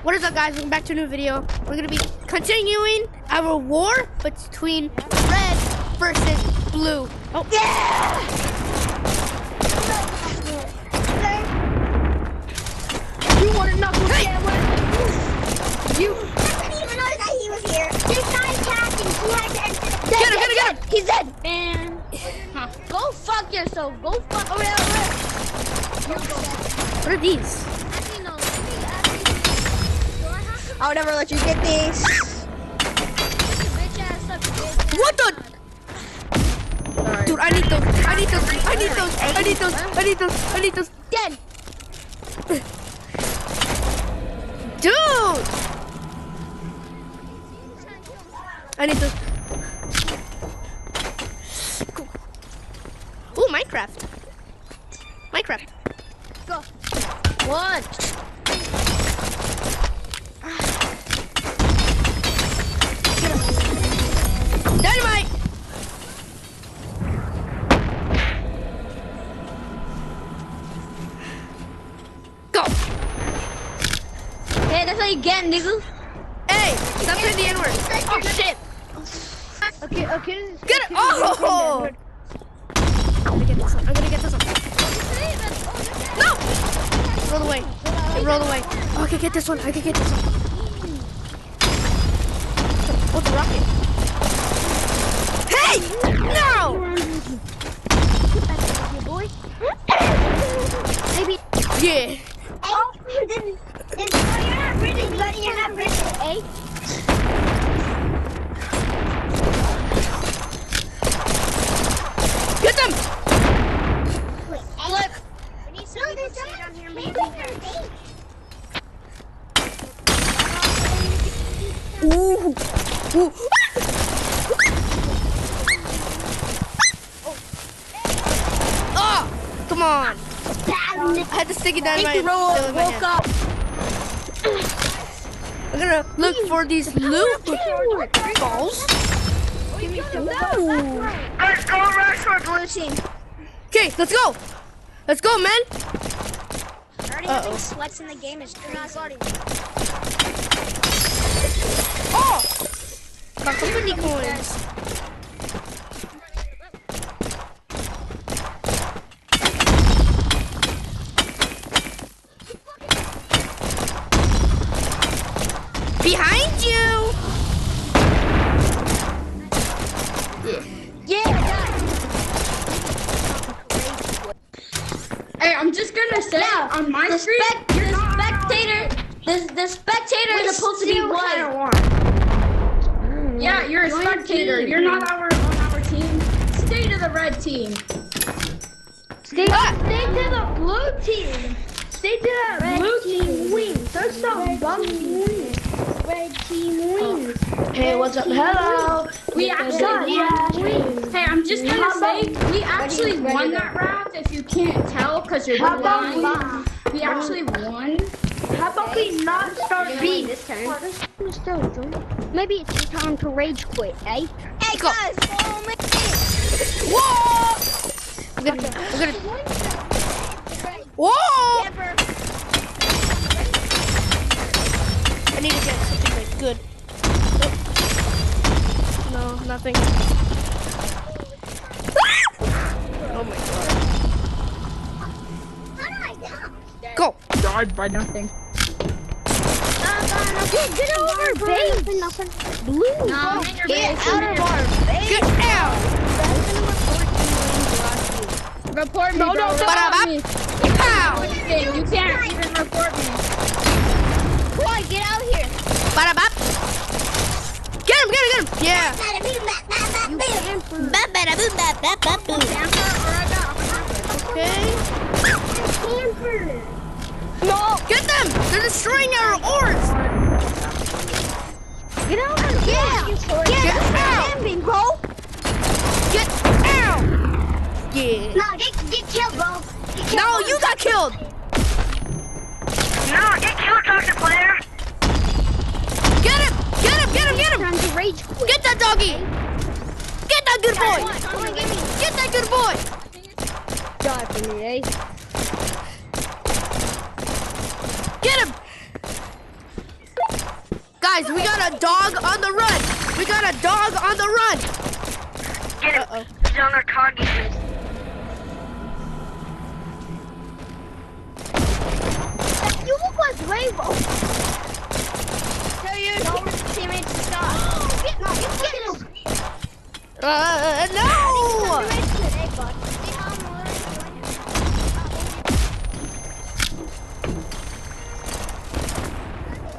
What is up, guys? Welcome back to a new video. We're gonna be continuing our war between red versus blue. Oh yeah! You want to knuckle sandwich? You didn't even know that he was here. This guy's hacking. He had to enter. Get him! He's dead. Man, go fuck yourself. Go fuck. Over there. What are these? I would never let you get these. What the? Sorry. Dude, I need those. I need those. I need those. I need those. I need those. I need those. Dead. Dude! I need those. Ooh, Minecraft. Minecraft. Go. One. Dynamite! Go! Hey, that's how you get, nigga. Hey, stop saying the N-word. Oh, shit! Okay. Get it! Oh! I'm gonna get this one. I'm gonna get this one. No! Roll away. Roll away. Oh, I can get this one. I can get this one. What's the rocket? Hey! No! Boy. Maybe. Yeah. Oh, you didn't. You're not British, buddy. You're not British. Hey. Get them! Wait, Flip. we need some people to sit on here. Maybe Ooh. Ooh. Oh, come on. I had to stick it down my Woke up. I'm gonna look for these loot balls. Let's go rush for blue team. Okay, let's go. Let's go, man. Already having sweats in the game is crazy. Oh! Got so many coins. Behind you! Hey, I'm just gonna say on my screen, The spectator is supposed to be white. yeah, you're a spectator. You're not on our team. Stay to the red team. Stay to the blue team. Stay to the blue team wings. That's some bum wings. Red team wings. Hey, what's up? Hello. We actually won. Hey, I'm just gonna say we actually won that round. If you can't tell, cause you're blind. We actually won. How about we not start beef this time? Maybe it's time to rage quit, eh? Hey guys, follow me. Whoa! I'm gonna. Whoa! I need to get something like good. No, nothing. Oh my god. Go! Died by nothing. Get out of our base! Blue! No, I'm in your Get base. out of our base! Get out! Report me, No, bro. no, Report me. Pow! You can't even report me. Come on, get out here! Ba-da-bop. Get him! Yeah! Camper or I got Okay. Camper! No! Get them! They're destroying our ores! Get out of here! Get out! Camping, bro! Get out! Yeah. No, get killed, bro. No, you got killed! No, get killed, Dr. Player. Get him! Time to rage quit. Get that doggy! Get that good boy! Get that good boy! Die for me, eh? Guys, we got a dog on the run. We got a dog on the run. Get him. Uh-oh. He's on our target list. You look like Rainbow. Tell your teammates to stop. Get no, you get him. No! Today, bud. See how I'm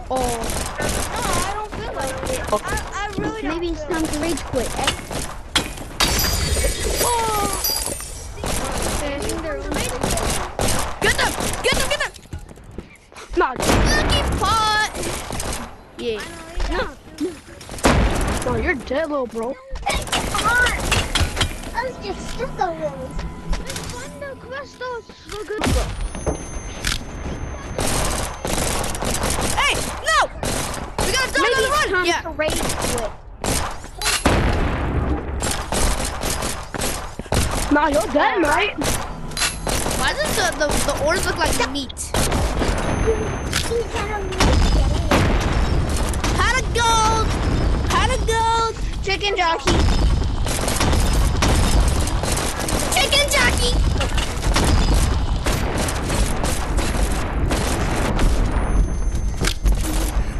Oh. No, I don't feel like it. I really don't. Maybe it's time to rage quit. Get them! Get them! Get them! No, Lucky pot! Yeah. no, you're dead, little bro. I was just stuck on those. Hey! No! We got a dog on the run! Yeah. To rage quit. Nah, you're dead, right? Why does the oars look like meat? Pot of gold! Pot of gold! Chicken jockey. Chicken jockey!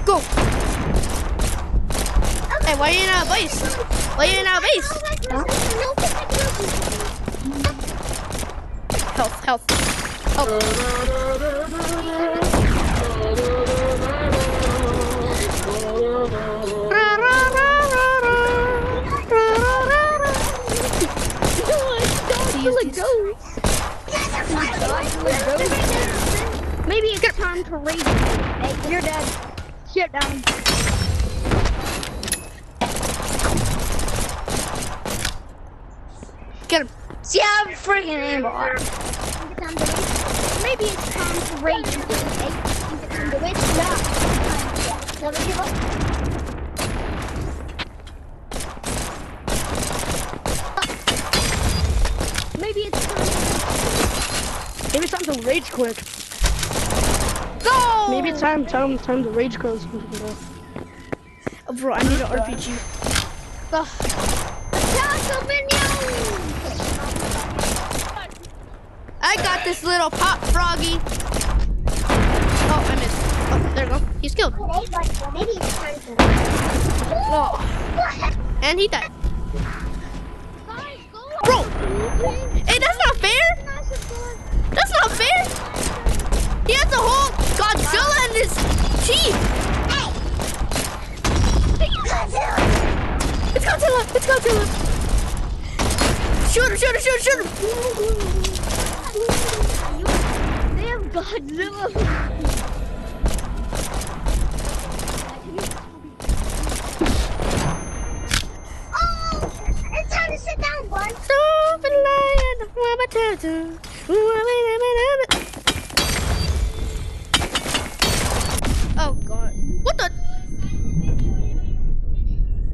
Go! Hey, why are you in our base? Why are you in our base? Health, health. Oh. Maybe it's time to rage. Hey, you're dead. Sit down. Get him. See, I'm freaking aimbot. Maybe it's time to rage. Is it time to wait? No. Never give up. Maybe it's time. Maybe it's time to rage quit. Go! Maybe it's time to rage quit. Oh, bro, I need an RPG. I got this little pop froggy. Oh, I missed. Oh, there we go. He's killed. Maybe it's time to. Oh. And he died. Bro! Hey, that's not fair! That's not fair! He has the whole Godzilla in his teeth! It's Godzilla! It's Godzilla! Shoot him! Shoot him! Shoot him! Shoot him! They have Godzilla. It's time to sit down, bud. Oh god. What the?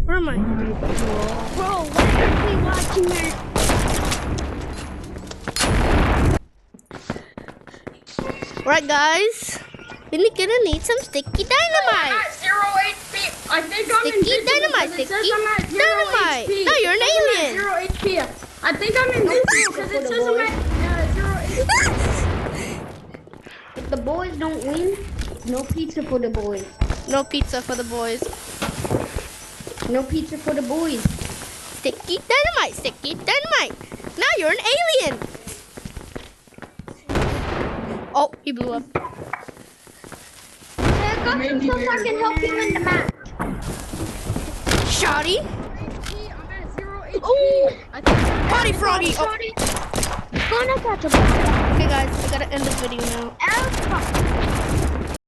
Where am I? Bro, why are we watching that? Right, guys. We're gonna need some sticky dynamite. I'm at 0 HP. I think I'm Sticky invisible, dynamite, because it says sticky I'm at 0 dynamite. HP. No, you're an It says alien. I'm at 0 HP. I think I'm invisible because it says I'm at 0 HP. If the boys don't win, no pizza for the boys. No pizza for the boys. No pizza for the boys. Sticky dynamite, sticky dynamite. Now you're an alien. Oh, he blew up. I got some stuff I can help you in the map. Shoddy. I'm at 0 HP. I think Potty froggy. Oh. Gonna catch a ball. Okay, guys, we gotta end the video now. Alpha.